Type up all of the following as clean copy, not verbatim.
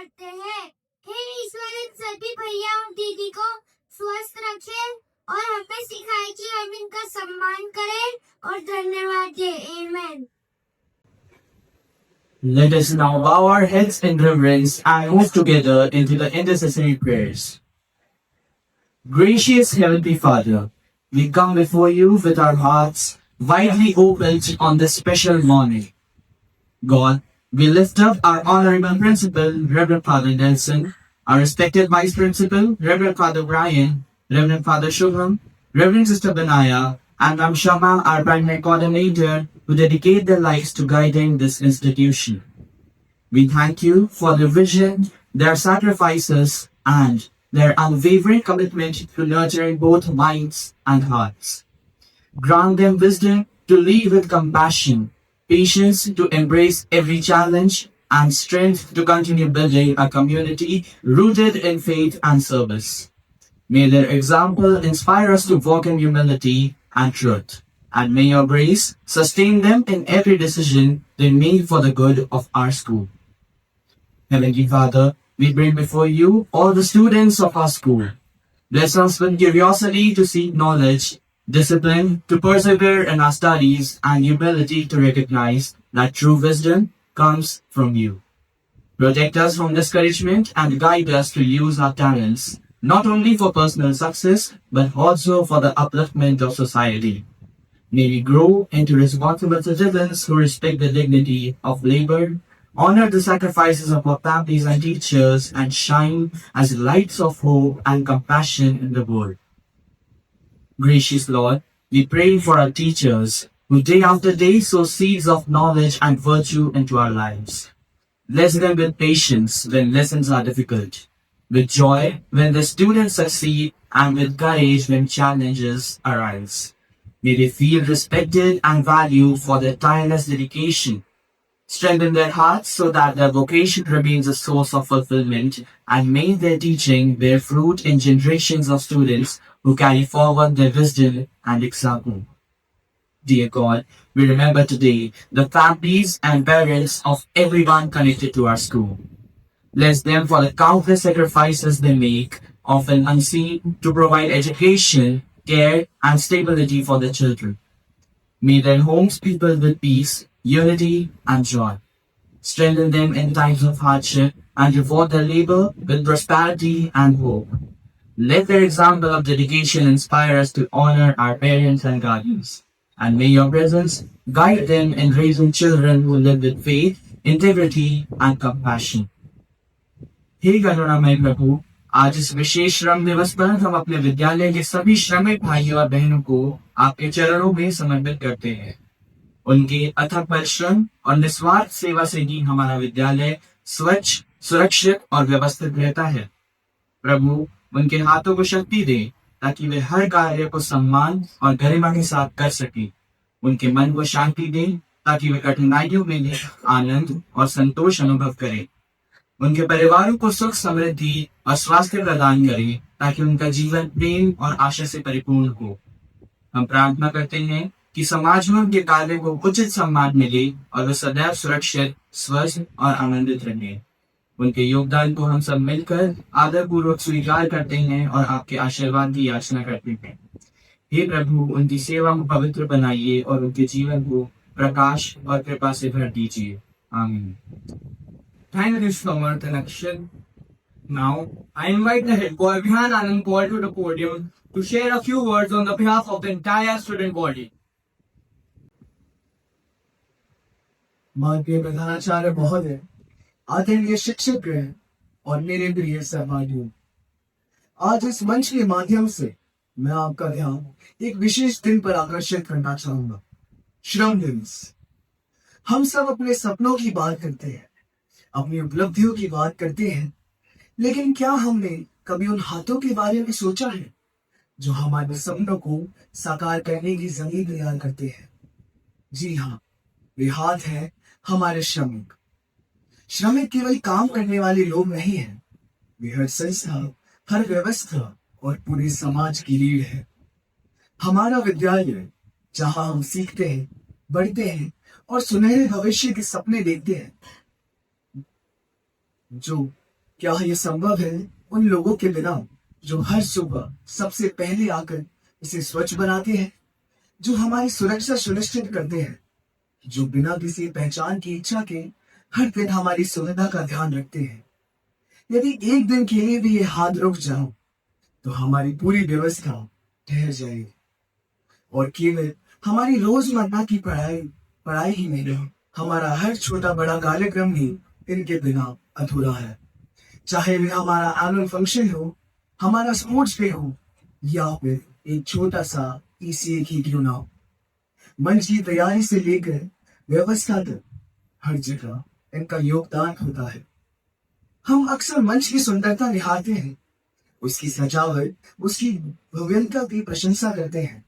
करते हैं। हे ईश्वर इन सभी भैया और दीदी को स्वस्थ रखे और हमें सिखाए कि हम इनका सम्मान करें और धन्यवाद दें। आमीन। Let us now bow our heads in reverence and move together into the intercessory prayers. Gracious Heavenly Father, we come before you with our hearts widely opened on this special morning. God, we lift up our honorable principal, Reverend Father Nelson, our respected Vice Principal, Reverend Father Brian, Reverend Father Shubham, Reverend Sister Benaya, and Ram Shama, our primary coordinator, who dedicate their lives to guiding this institution. We thank you for their vision, their sacrifices, and their unwavering commitment to nurturing both minds and hearts. Grant them wisdom to lead with compassion, patience to embrace every challenge, and strength to continue building a community rooted in faith and service. May their example inspire us to walk in humility and truth, and may your grace sustain them in every decision they make for the good of our school. Heavenly Father, we bring before you all the students of our school. Bless us with curiosity to seek knowledge, discipline to persevere in our studies, and humility to recognize that true wisdom comes from you. Protect us from discouragement and guide us to use our talents, not only for personal success, but also for the upliftment of society. May we grow into responsible citizens who respect the dignity of labor, honor the sacrifices of our families and teachers, and shine as lights of hope and compassion in the world. Gracious Lord, we pray for our teachers who day after day sow seeds of knowledge and virtue into our lives. Bless them with patience when lessons are difficult, with joy when the students succeed, and with courage when challenges arise. May they feel respected and valued for their tireless dedication. Strengthen their hearts so that their vocation remains a source of fulfillment, and may their teaching bear fruit in generations of students who carry forward their wisdom and example. Dear God, we remember today the families and parents of everyone connected to our school. Bless them for the countless sacrifices they make, often unseen, to provide education, care, and stability for their children. May their homes be filled with peace, unity, and joy. Strengthen them in times of hardship and reward their labor with prosperity and hope. Let their example of dedication inspire us to honor our parents and guardians. And may your presence guide them in raising children who live with faith, integrity, and compassion. हे करुणामय प्रभु, आज इस विशेष श्रम दिवस पर हम अपने विद्यालय के सभी श्रमिक भाइयों और बहनों को आपके चरणों में समर्पित करते हैं। उनके अथक परिश्रम और निस्वार्थ सेवा से ही हमारा विद्यालय स्वच्छ, सुरक्षित और व्यवस्थित रहता है। प्रभु, उनके हाथों को शक्ति दे ताकि वे हर कार्य को सम्मान और गरिमा के साथ कर सकें। उनके मन को शांति दे ताकि वे कठिनाइयों में भी आनंद और संतोष अनुभव करें। उनके परिवारों को सुख, समृद्धि और स्वास्थ्य प्रदान करें ताकि उनका जीवन प्रेम और आशा से परिपूर्ण हो। हम प्रार्थना करते हैं कि समाज में उनके कार्य को उचित सम्मान मिले और वे सदैव सुरक्षित, स्वस्थ और आनंदित रहें। उनके योगदान को हम सब मिलकर आदरपूर्वक स्वीकार करते हैं और आपके आशीर्वाद की याचना करते हैं। हे प्रभु, उनकी सेवा को पवित्र बनाइए और उनके जीवन को प्रकाश और कृपा से भर दीजिए। आमीन। Thank you, Samarth and Akshay. Now, I invite the head boy Vihan Anand Paul to the podium to share a few words on the behalf of the entire student body. माननीय प्रधानाचार्य महोदय, आदरणीय शिक्षकगण और मेरे प्रिय सहपाठियों, आज इस मंच के माध्यम से मैं आपका ध्यान एक विशेष दिन पर आकर्षित करना चाहूंगा, श्रम दिवस। हम सब अपने सपनों की बात करते हैं, अपनी उपलब्धियों की बात करते हैं, लेकिन क्या हमने कभी उन हाथों के बारे में सोचा है जो हमारे सपनों को साकार करने की जमीन तैयार करते हैं? जी हाँ, वे हाथ हैं हमारे श्रमिक। श्रमिक केवल काम करने वाले लोग नहीं हैं, वे हर संस्था, हर व्यवस्था और पूरे समाज की रीढ़ है। हमारा विद्यालय, जहां हम सीखते हैं, बढ़ते हैं और सुनहरे भविष्य के सपने देखते हैं, जो क्या यह संभव है उन लोगों के बिना जो हर सुबह सबसे पहले आकर इसे स्वच्छ बनाते हैं, जो हमारी सुरक्षा सुनिश्चित करते हैं, जो बिना किसी पहचान की इच्छा के हर दिन हमारी सुविधा का ध्यान रखते हैं। यदि एक दिन के लिए भी ये हाथ रुक जाओ तो हमारी पूरी व्यवस्था ठहर जाएगी और केवल हमारी रोजमर्रा की पढ़ाई ही नहीं, हमारा हर छोटा बड़ा कार्यक्रम भी इनके बिना अधूरा है। चाहे वे हमारा एनुअल फंक्शन हो, हमारा स्पोर्ट्स डे हो या फिर एक छोटा सा ECA की क्यों ना हो, मंच की तैयारी से लेकर व्यवस्था तक हर जगह इनका योगदान होता है। हम अक्सर मंच की सुंदरता निहारते हैं, उसकी सजावट, उसकी भव्यता की प्रशंसा करते हैं,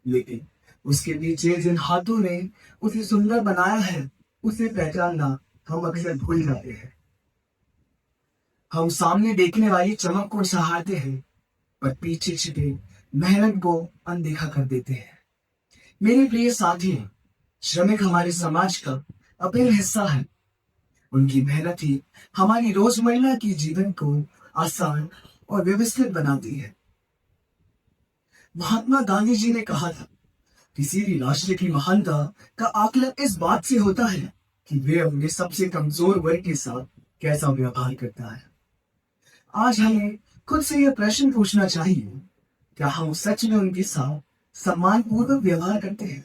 लेकिन उसके पीछे जिन हाथों ने उसे सुंदर बनाया है उसे पहचानना हम अक्सर भूल जाते हैं। हम सामने देखने वाली चमक को सराहते हैं पर पीछे छिपे मेहनत को अनदेखा कर देते हैं। मेरे प्रिय साथी, श्रमिक हमारे समाज का अभिन्न हिस्सा है। उनकी मेहनत ही हमारी रोजमर्रा की जीवन को आसान और व्यवस्थित बनाती है। महात्मा गांधी जी ने कहा था, किसी भी राष्ट्र की महानता का आकलन इस बात से होता है कि वे अपने सबसे कमजोर वर्ग के साथ कैसा व्यवहार करता है। आज हमें खुद से यह प्रश्न पूछना चाहिए, क्या हम सच में उनके साथ सम्मान पूर्वक व्यवहार करते हैं?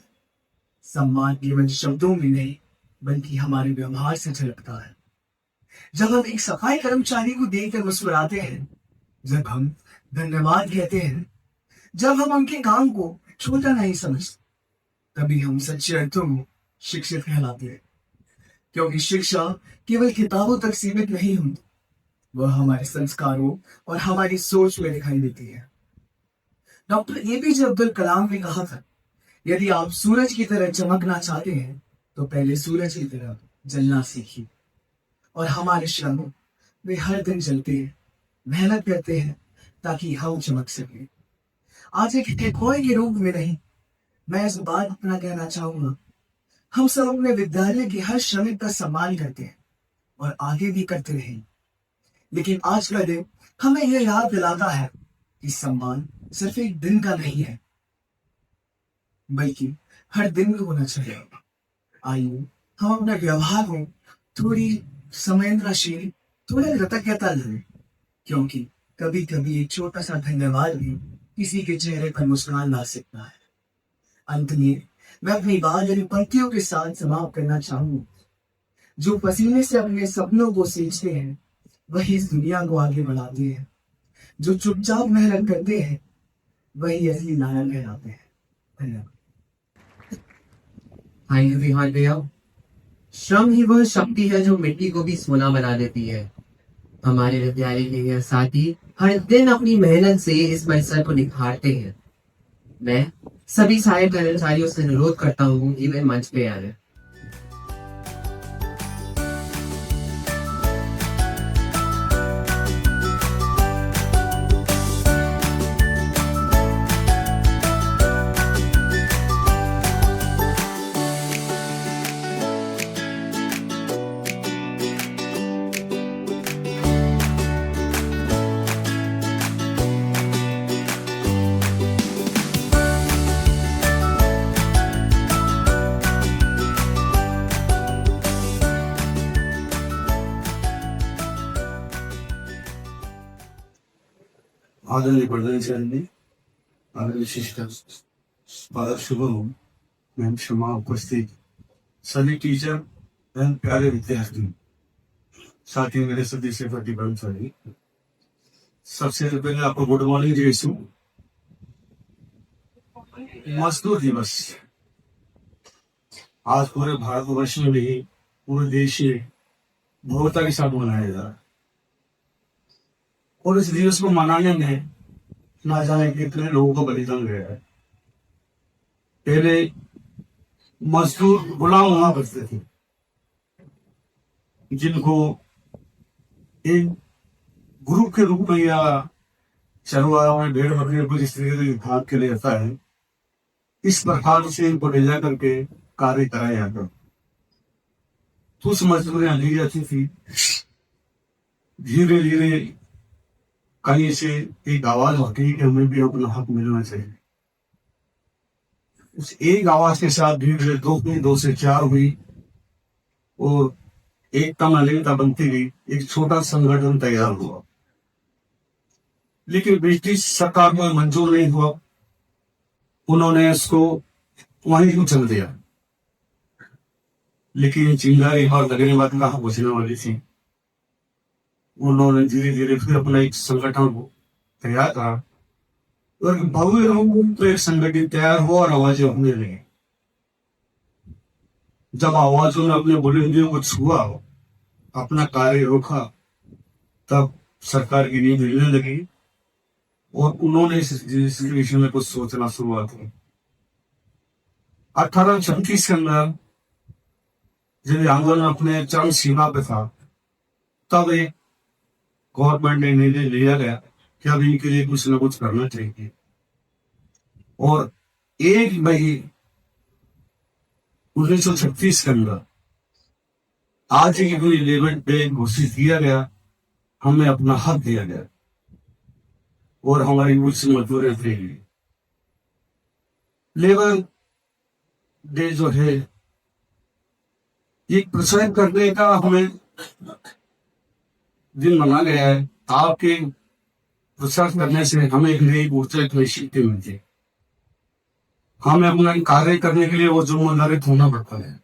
सम्मान केवल शब्दों में नहीं बल्कि हमारे व्यवहार से झलकता है। जब हम एक सफाई कर्मचारी को देखकर मुस्कुराते हैं, जब हम धन्यवाद कहते हैं, जब हम उनके काम को छोटा नहीं समझते, तभी हम सच्चे अर्थों में शिक्षित कहलाते हैं। क्योंकि शिक्षा केवल किताबों तक सीमित नहीं होती, वह हमारे संस्कारों और हमारी सोच में दिखाई देती है। डॉक्टर APJ अब्दुल कलाम ने कहा था, यदि आप सूरज की तरह चमकना चाहते हैं तो पहले सूरज की तरह जलना सीखिए। और हमारे श्रमिक वे हर दिन जलते हैं, मेहनत करते हैं ताकि हम चमक सके। आज एक एम्प्लॉय के रूप में नहीं, मैं इस बात अपना कहना चाहूंगा, हम सब अपने विद्यालय के हर श्रमिक का सम्मान करते हैं और आगे भी करते रहें। लेकिन आज का दिन हमें यह याद दिलाता है कि सम्मान सिर्फ एक दिन का नहीं है बल्कि हर दिन में होना चाहिए। आइए हम अपने व्यवहार में थोड़ी संवेदनशील, थोड़ा कृतज्ञता लें, क्योंकि कभी कभी एक छोटा सा धन्यवाद भी किसी के चेहरे पर मुस्कान ला सकता है। अंत में मैं अपनी बात इन पंक्तियों के साथ समाप्त करना चाहूंगा। जो पसीने से अपने सपनों को सींचते हैं वही इस दुनिया को आगे बढ़ाते हैं। जो चुपचाप मेहनत करते हैं वही असली नायक कहलाते हैं। धन्यवाद। हाय विहार भैया, श्रम ही वह शक्ति है जो मिट्टी को भी सोना बना देती है। हमारे विद्यालय के यह साथी हर दिन अपनी मेहनत से इस परिसर को निखारते हैं। मैं सभी सहायक कर्मचारियों से अनुरोध करता हूँ कि वे मंच पे आए। आदरणीय प्रधानाचार्य, आदरणीय शिक्षक, पादर शुभम, मैम क्षमा उपस्थित सभी टीचर एवं प्यारे विद्यार्थी, साथ ही मेरे सभी से कर्मचारी, सबसे पहले आपको गुड मॉर्निंग जैसू। मजदूर दिवस आज पूरे भारतवर्ष में भी, पूरे देश में भव्यता के साथ मनाया जा रहा है और इस दिवस को मनाने में ना जाने कितने लोगों का बलिदान गया है। पहले मजदूर गुलाम हुआ करते थे, जिनको एक ग्रुप के रूप में या चरवाहों में भेड़ बकरियों को जिस तरीके से भाग के लिए जाता है, इस प्रकार से इनको ले जा करके कार्य कराया जाता। कुछ मजदूरियां ली जाती थी धीरे धीरे कहीं से एक आवाज होती है कि हमें भी अपना हक मिलना चाहिए। उस एक आवाज के साथ धीरे धीरे दो हुई, 2 से 4 हुई और एकता नलिनता बनती गई, एक छोटा संगठन तैयार हुआ। लेकिन ब्रिटिश सरकार को मंजूर नहीं हुआ, उन्होंने इसको वहीं को चल दिया। लेकिन चिंगारी और लगने बात कहाँ पहुंचने वाली थी। उन्होंने धीरे धीरे फिर अपना एक संगठन को तैयार करा और भव्य रूप में एक संगठन तैयार हुआ और आवाजें होने लगी। जब आवाजों ने अपने बुलंदियों को छुआ, अपना कार्य रोका, तब सरकार की नींद हिलने लगी और उन्होंने इस विषय में कुछ सोचना शुरुआत की। 1836 के अंदर जब आंदोलन अपने चरम सीमा पे था, तब एक गवर्नमेंट ने निर्णय लिया गया कि अब इनके लिए कुछ न कुछ करना चाहिए। और 1 मई 1936 के अंदर आज की कोई लेवल पे घोषित किया गया, हमें अपना हक दिया गया और हमारी कुछ मजदूरें थे। लेबर डे जो है, ये प्रोत्साहित करने का हमें दिन मना गया है। आपके प्रोत्साहित करने से हमें एक नई ऊर्जा, एक नई शक्ति मिलती है। हमें अपना कार्य करने के लिए वो जिम्मेदारी होना पड़ता है।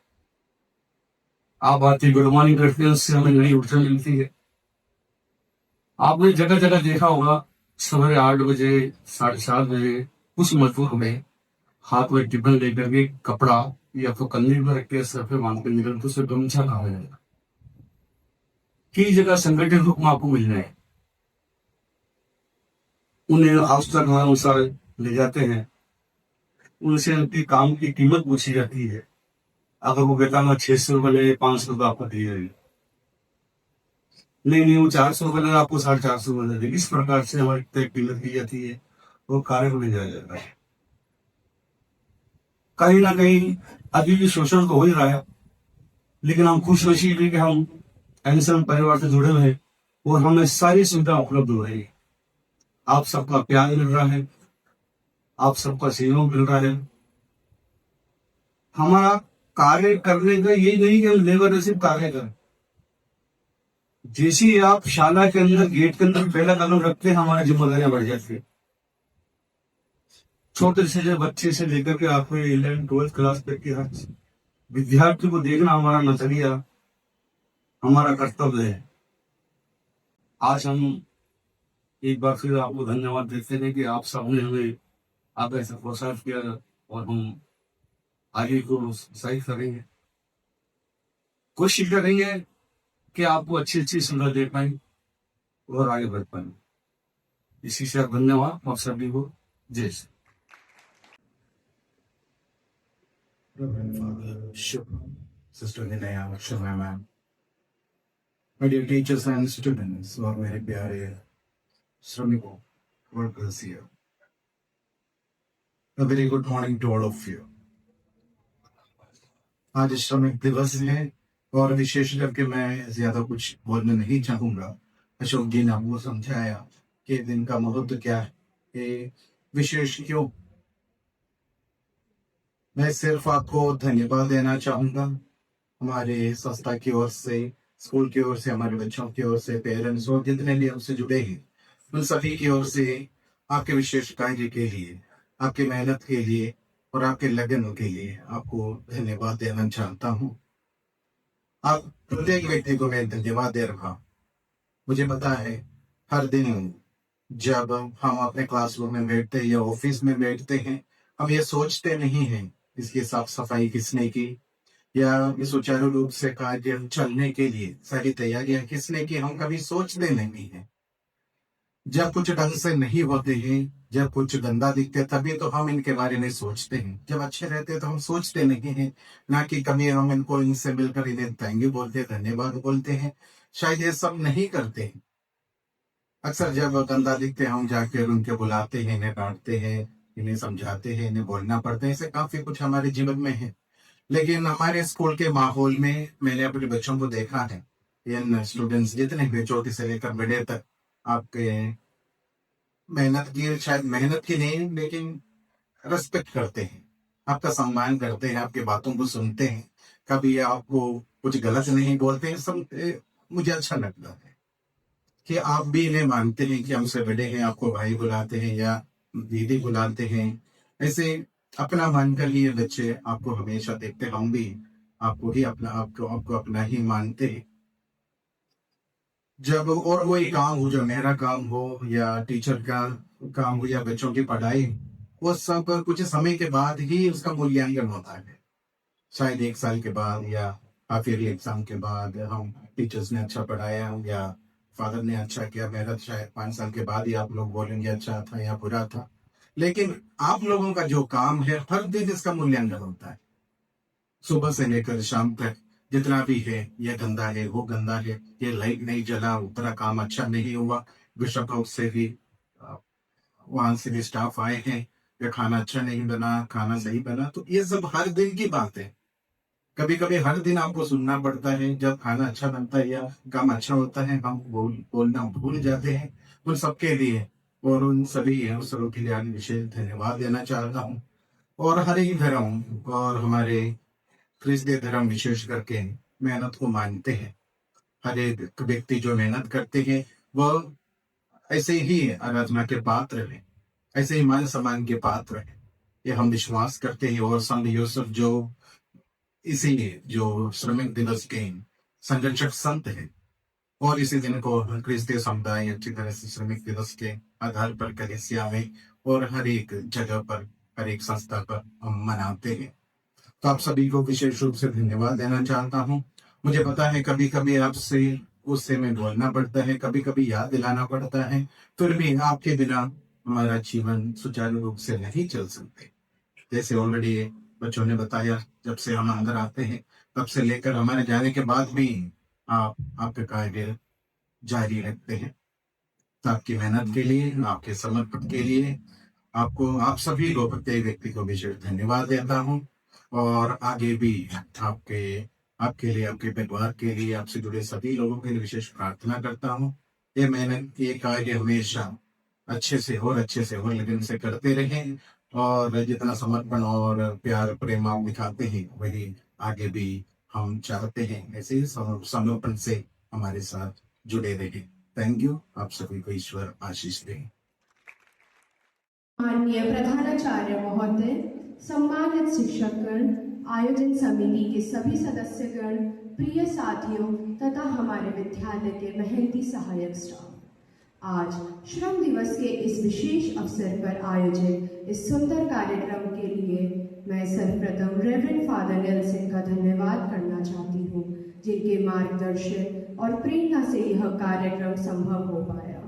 आप आती गुड मॉर्निंग करते हैं, उससे हमें नई ऊर्जा मिलती है। आपने जगह जगह देखा होगा, सवेरे 8 बजे, 7:30 बजे कुछ मजदूर में हाथ में टिफिन लेकर के कपड़ा या तो कंधे पर रख के सर पे बांध के निकलते, तो उसे गमछा कहा जाएगा। कई जगह संगठन रूप में आपको मिल रहे हैं, उन्हें आवश्यकतानुसार ले जाते हैं, उनसे उनके काम की कीमत पूछी जाती है। अगर वो कहता 600 रुपये ले, 500 रुपये आपको दिए जाएंगे, नहीं वो 400 रुपये ले, आपको 450 रुपये दे। इस प्रकार से हमारी तय कीमत दी जाती है, वो कार्य को ले जाया जाता है। कहीं ना कहीं अभी भी शोषण तो हो ही रहा है, लेकिन हम खुश नसीब है कि हम एनएसएम परिवार से जुड़े हुए हैं और हमें सारी सुविधा उपलब्ध हो रही है। आप सबका प्यार मिल रहा है, आप सबका सहयोग मिल रहा है। हमारा कार्य करने का यही नहीं कि हम लेबर सिर्फ कार्य करें। जैसे ही आप शाला के अंदर गेट के अंदर पहला कदम रखते हैं, हमारी जिम्मेदारियां बढ़ जाती है। छोटे से बच्चे से लेकर के आपको 11th 12th क्लास तक के हर विद्यार्थी को देखना हमारा नजरिया, हमारा कर्तव्य है। आज हम एक बार फिर आपको धन्यवाद देते हैं कि आप सबने हमें आप ऐसा प्रोत्साहित किया और हम आगे को सही करेंगे, कोशिश करेंगे कि आपको अच्छी अच्छी सुविधा दे पाए और आगे बढ़ पाए। इसी से धन्यवाद आप सभी को। जय Shri Reverend Father Shubham, Sister Vinaya, Shubham ma'am, my dear teachers and students, और मेरे प्यारे श्रमिकों, workers here, a very good morning to all of you. आज श्रमिक दिवस है और विशेष करके मैं ज्यादा कुछ बोलना नहीं चाहूंगा। अशोक जी ने हमको समझाया कि दिन का महत्व क्या है, ये विशेष क्यों। मैं सिर्फ आपको धन्यवाद देना चाहूंगा, हमारे संस्था की ओर से, स्कूल की ओर से, हमारे बच्चों की ओर से, पेरेंट्स और जितने भी हमसे जुड़े हैं, उन सभी की ओर से आपके विशेष कार्य के लिए, आपकी मेहनत के लिए और आपके लगन के लिए आपको धन्यवाद देना चाहता हूँ। आप प्रत्येक व्यक्ति को मैं धन्यवाद दे रहा हूँ। मुझे पता है हर दिन जब हम अपने क्लासरूम में बैठते हैं या ऑफिस में बैठते हैं, हम ये सोचते नहीं हैं इसकी साफ सफाई किसने की या सुचारू रूप से कार्य चलने के लिए सारी तैयारियां किसने की, हम कभी सोचते नहीं हैं। जब कुछ ढंग से नहीं होते हैं, जब कुछ गंदा दिखते तभी तो हम इनके बारे में सोचते हैं। जब अच्छे रहते तो हम सोचते नहीं हैं, ना कि कभी हम इनको इनसे मिलकर इन्हें थैंक यू बोलते हैं, धन्यवाद बोलते हैं। शायद ये सब नहीं करते हैं। अक्सर जब गंदा दिखते हम जाकर उनके बुलाते हैं, इन्हें डांटते हैं, इन्हें समझाते हैं, इन्हें बोलना पड़ता है। ऐसे काफी कुछ हमारे जीवन में है। लेकिन हमारे स्कूल के माहौल में मैंने अपने बच्चों को देखा है, इन स्टूडेंट्स जितने भी छोटे से लेकर बड़े तक आपके मेहनत की, शायद मेहनत की नहीं लेकिन रेस्पेक्ट करते हैं, आपका सम्मान करते हैं, आपकी बातों को सुनते हैं, कभी आपको कुछ गलत नहीं बोलते हैं। सब मुझे अच्छा लगता है कि आप भी इन्हें मानते हैं कि हमसे बड़े हैं, आपको भाई बुलाते हैं या दीदी बुलाते हैं। ऐसे अपना मानकर ही ये बच्चे आपको हमेशा देखते, हम भी आपको ही अपना आपको अपना ही मानते हैं। जब और कोई काम हो, जो मेरा काम हो या टीचर का काम हो या बच्चों की पढ़ाई, वो सब कुछ समय के बाद ही उसका मूल्यांकन होता है। शायद 1 साल के बाद या हाफ ईयरली एग्जाम के बाद हम टीचर्स ने अच्छा पढ़ाया या फादर ने अच्छा किया, मेहनत, शायद 5 साल के बाद ही आप लोग बोलेंगे अच्छा था या बुरा था। लेकिन आप लोगों का जो काम है हर दिन इसका मूल्यांकन होता है, सुबह से लेकर शाम तक। जितना भी है, ये गंदा है, वो गंदा है, ये लाइट नहीं जला, उतना काम अच्छा नहीं हुआ, बिशप हाउस से भी वहां से भी स्टाफ आए हैं, ये खाना अच्छा नहीं बना, खाना सही बना। तो ये सब हर दिन की बात है। कभी कभी हर दिन आपको सुनना पड़ता है, जब खाना अच्छा बनता है या काम अच्छा होता है हम बोलना भूल जाते हैं। उन सबके लिए और उन सभी अवसरों के लिए आज विशेष धन्यवाद देना चाहता हूँ। और हर एक धर्म और हमारे क्रिस्तीय धर्म विशेष करके मेहनत को मानते हैं। हर एक व्यक्ति जो मेहनत करते हैं वह ऐसे ही आराधना के पात्र है, ऐसे ही मान सम्मान के पात्र है, ये हम विश्वास करते हैं। और संत यूसुफ जो इसीलिए जो श्रमिक दिवस के संरक्षक संत है, और इसी दिन को क्रिस्तीय समुदाय अच्छी तरह से श्रमिक दिवस के आधार पर कलीसिया में और हर एक जगह पर, हर एक संस्था पर हम मनाते हैं। तो आप सभी को विशेष रूप से धन्यवाद देना चाहता हूँ। मुझे पता है कभी कभी आपसे उससे में बोलना पड़ता है, कभी कभी याद दिलाना पड़ता है, फिर भी आपके बिना हमारा जीवन सुचारू रूप से नहीं चल सकते। जैसे ऑलरेडी बच्चों ने बताया, जब से हम अंदर आते हैं तब से लेकर हमारे जाने के बाद भी आप आपके कार्य जारी रखते हैं। तो आपकी मेहनत के लिए, आपके समर्पण के लिए आपको, आप सभी को, प्रत्येक व्यक्ति को विशेष धन्यवाद देता हूँ। और आगे भी आपके लिए, आपके परिवार के लिए, आपसे जुड़े सभी लोगों के लिए विशेष प्रार्थना करता हूँ। ये मेहनत, ये कार्य हमेशा अच्छे से हो लगन से करते रहें, और जितना समर्पण और प्यार प्रेम आप दिखाते हैं वही आगे भी हम चाहते हैं, ऐसे ही समर्पण से हमारे साथ जुड़े रहें। Thank you. आप सभी को ईश्वर आशीष दें। माननीय प्रधानाचार्य महोदय, सम्मानित शिक्षकगण, आयोजन समिति के सभी सदस्यगण, प्रिय साथियों तथा हमारे विद्यालय के मेहनती सहायक स्टाफ, आज श्रम दिवस के इस विशेष अवसर पर आयोजित इस सुंदर कार्यक्रम के लिए मैं सर्वप्रथम रेवरेंड फादर नेल्सन का धन्यवाद करना चाहती हूँ, जिनके मार्गदर्शन और प्रेरणा से यह कार्यक्रम संभव हो पाया।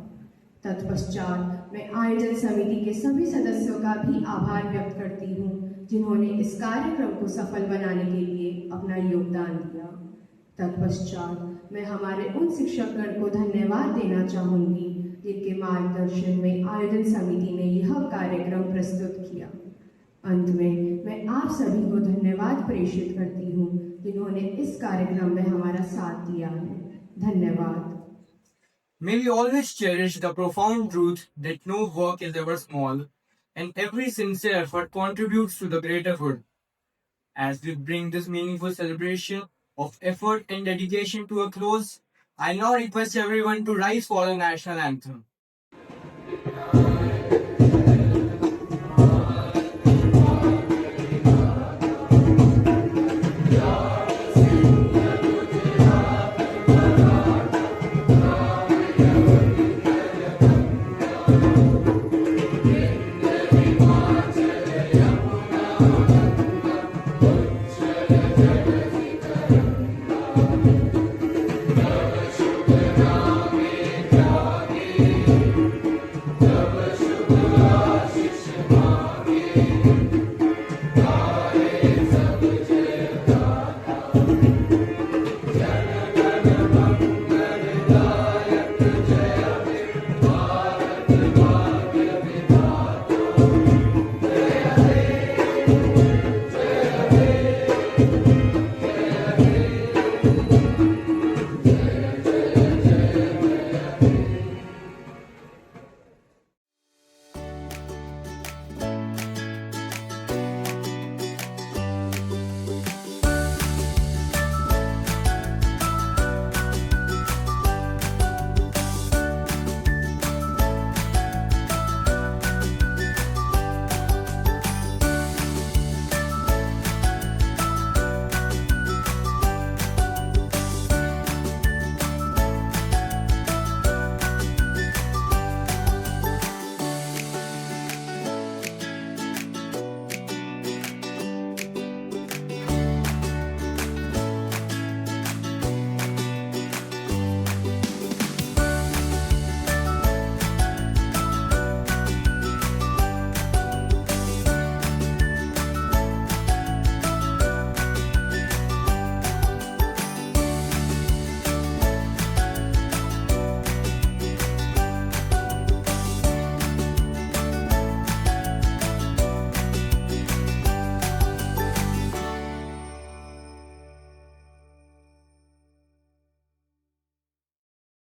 तत्पश्चात मैं आयोजन समिति के सभी सदस्यों का भी आभार व्यक्त करती हूँ, जिन्होंने इस कार्यक्रम को सफल बनाने के लिए अपना योगदान दिया। तत्पश्चात मैं हमारे उन शिक्षकगण को धन्यवाद देना चाहूँगी, जिनके मार्गदर्शन में आयोजन समिति ने यह कार्यक्रम प्रस्तुत किया। अंत में मैं आप सभी को धन्यवाद प्रेषित करती हूँ, जिन्होंने इस कार्यक्रम में हमारा साथ दिया है। धन्यवाद। May we always cherish the profound truth that no work is ever small, and every sincere effort contributes to the greater good. As we bring this meaningful celebration of effort and dedication to a close, I now request everyone to rise for the national anthem.